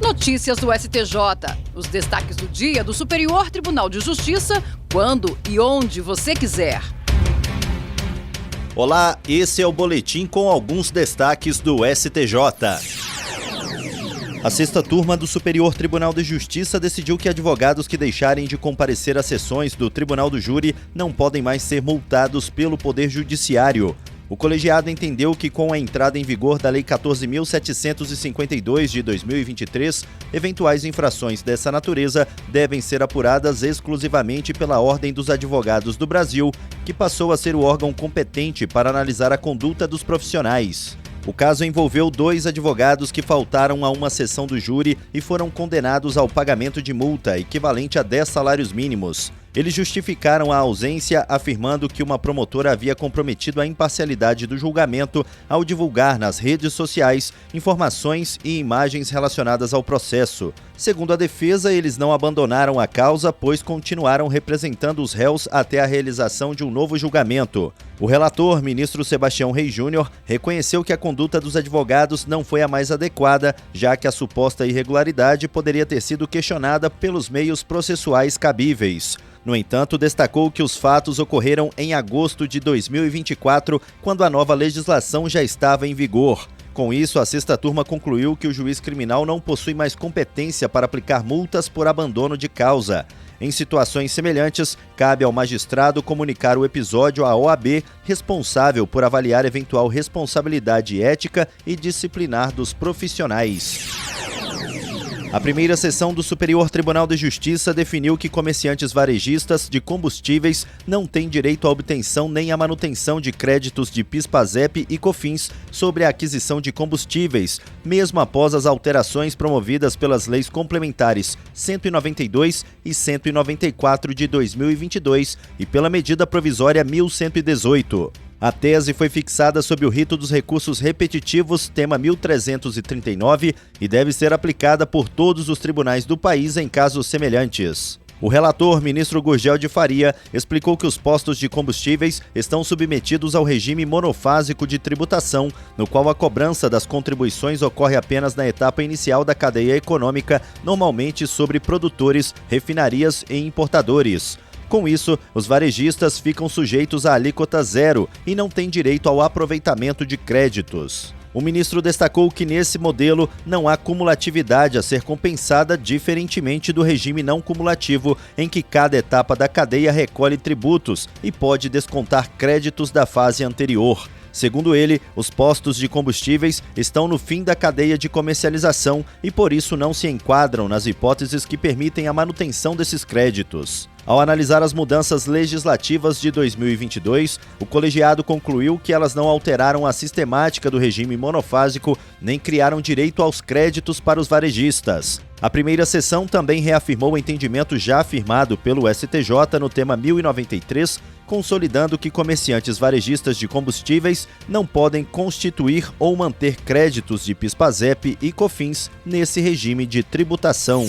Notícias do STJ. Os destaques do dia do Superior Tribunal de Justiça, quando e onde você quiser. Olá, esse é o boletim com alguns destaques do STJ. A sexta turma do Superior Tribunal de Justiça decidiu que advogados que deixarem de comparecer às sessões do Tribunal do Júri não podem mais ser multados pelo Poder Judiciário. O colegiado entendeu que, com a entrada em vigor da Lei 14.752 de 2023, eventuais infrações dessa natureza devem ser apuradas exclusivamente pela Ordem dos Advogados do Brasil, que passou a ser o órgão competente para analisar a conduta dos profissionais. O caso envolveu 2 advogados que faltaram a uma sessão do júri e foram condenados ao pagamento de multa equivalente a 10 salários mínimos. Eles justificaram a ausência, afirmando que uma promotora havia comprometido a imparcialidade do julgamento ao divulgar nas redes sociais informações e imagens relacionadas ao processo. Segundo a defesa, eles não abandonaram a causa, pois continuaram representando os réus até a realização de um novo julgamento. O relator, ministro Sebastião Reis Júnior, reconheceu que a conduta dos advogados não foi a mais adequada, já que a suposta irregularidade poderia ter sido questionada pelos meios processuais cabíveis. No entanto, destacou que os fatos ocorreram em agosto de 2024, quando a nova legislação já estava em vigor. Com isso, a sexta turma concluiu que o juiz criminal não possui mais competência para aplicar multas por abandono de causa. Em situações semelhantes, cabe ao magistrado comunicar o episódio à OAB, responsável por avaliar eventual responsabilidade ética e disciplinar dos profissionais. A primeira sessão do Superior Tribunal de Justiça definiu que comerciantes varejistas de combustíveis não têm direito à obtenção nem à manutenção de créditos de PIS/PASEP e COFINS sobre a aquisição de combustíveis, mesmo após as alterações promovidas pelas leis complementares 192 e 194 de 2022 e pela medida provisória 1118. A tese foi fixada sob o rito dos recursos repetitivos, tema 1339, e deve ser aplicada por todos os tribunais do país em casos semelhantes. O relator, ministro Gurgel de Faria, explicou que os postos de combustíveis estão submetidos ao regime monofásico de tributação, no qual a cobrança das contribuições ocorre apenas na etapa inicial da cadeia econômica, normalmente sobre produtores, refinarias e importadores. Com isso, os varejistas ficam sujeitos à alíquota zero e não têm direito ao aproveitamento de créditos. O ministro destacou que nesse modelo não há cumulatividade a ser compensada, diferentemente do regime não cumulativo, em que cada etapa da cadeia recolhe tributos e pode descontar créditos da fase anterior. Segundo ele, os postos de combustíveis estão no fim da cadeia de comercialização e por isso não se enquadram nas hipóteses que permitem a manutenção desses créditos. Ao analisar as mudanças legislativas de 2022, o colegiado concluiu que elas não alteraram a sistemática do regime monofásico nem criaram direito aos créditos para os varejistas. A primeira sessão também reafirmou o entendimento já afirmado pelo STJ no tema 1093, consolidando que comerciantes varejistas de combustíveis não podem constituir ou manter créditos de PIS/PASEP e COFINS nesse regime de tributação.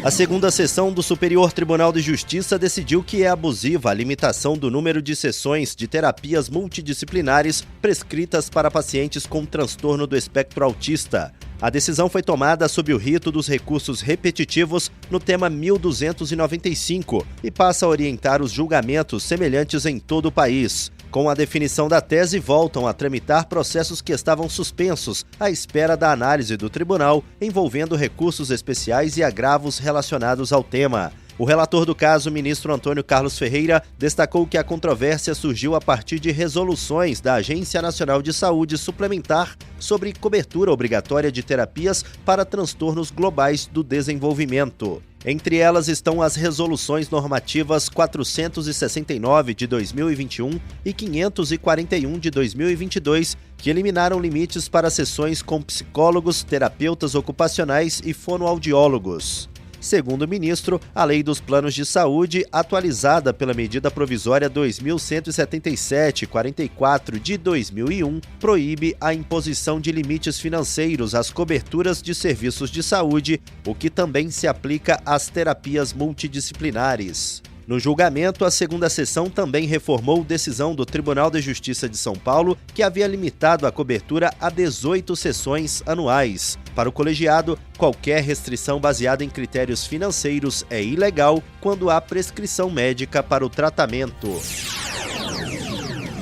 A segunda sessão do Superior Tribunal de Justiça decidiu que é abusiva a limitação do número de sessões de terapias multidisciplinares prescritas para pacientes com transtorno do espectro autista. A decisão foi tomada sob o rito dos recursos repetitivos no tema 1295 e passa a orientar os julgamentos semelhantes em todo o país. Com a definição da tese, voltam a tramitar processos que estavam suspensos à espera da análise do tribunal, envolvendo recursos especiais e agravos relacionados ao tema. O relator do caso, ministro Antônio Carlos Ferreira, destacou que a controvérsia surgiu a partir de resoluções da Agência Nacional de Saúde Suplementar sobre cobertura obrigatória de terapias para transtornos globais do desenvolvimento. Entre elas estão as resoluções normativas 469 de 2021 e 541 de 2022, que eliminaram limites para sessões com psicólogos, terapeutas ocupacionais e fonoaudiólogos. Segundo o ministro, a Lei dos Planos de Saúde, atualizada pela medida provisória 2177/44 de 2001, proíbe a imposição de limites financeiros às coberturas de serviços de saúde, o que também se aplica às terapias multidisciplinares. No julgamento, a segunda sessão também reformou decisão do Tribunal de Justiça de São Paulo, que havia limitado a cobertura a 18 sessões anuais. Para o colegiado, qualquer restrição baseada em critérios financeiros é ilegal quando há prescrição médica para o tratamento.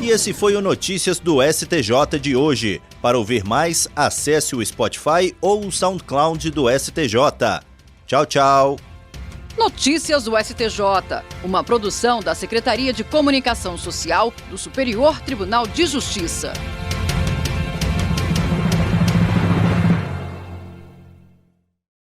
E esse foi o Notícias do STJ de hoje. Para ouvir mais, acesse o Spotify ou o SoundCloud do STJ. Tchau, tchau! Notícias do STJ, uma produção da Secretaria de Comunicação Social do Superior Tribunal de Justiça.